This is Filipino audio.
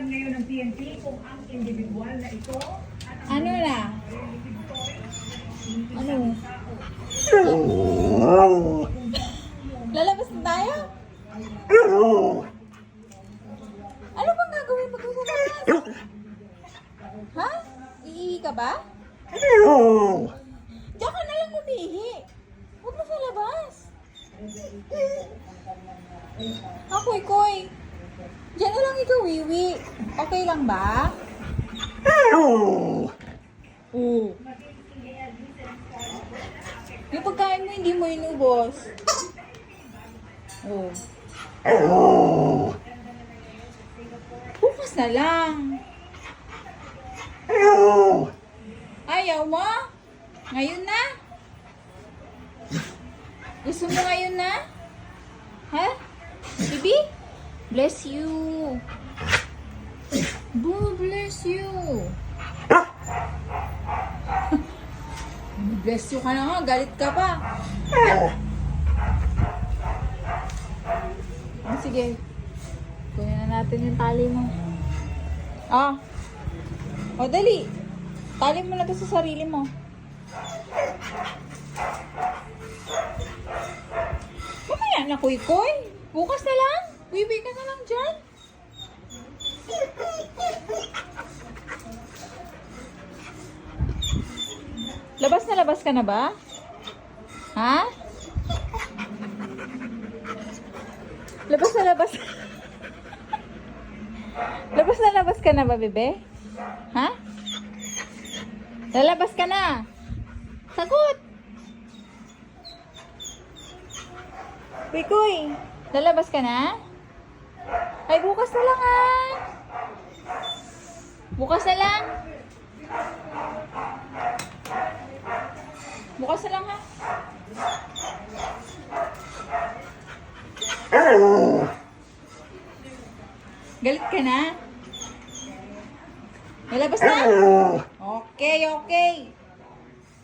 Paliwanag ngayon ng PNP kung ang individual na ito at ang Ano na? Ano? Lalabas na tayo? Ano bang gagawin pag sa labas? Ha? Iihi ka ba? Diyan ka na lang umihi. Huwag na sa labas. Koy. Diyan na lang ikaw, Wiwi. Okay lang ba? Oo. Yung pagkain mo, hindi mo inubos. Bukas na lang. Ayaw mo? Ngayon na? Gusto mo ngayon na? Ha? Bibi? Bless you. Boo, bless you. Bless you ka na nga. Galit ka pa. Sige. Kunin na natin yung tali mo. Dali. Tali mo na to sa sarili mo. Mamaya na, Koy. Bukas na lang. Wiwi ka na lang dyan. Labas ka na ba? Ha? Labas. Labas ka na ba, bebe? Ha? Lalabas ka na. Sagot! Koy, lalabas ka na? Ay, bukas na lang Bukas na lang. Bukas na lang Galit ka na? Lalabas na? Okay.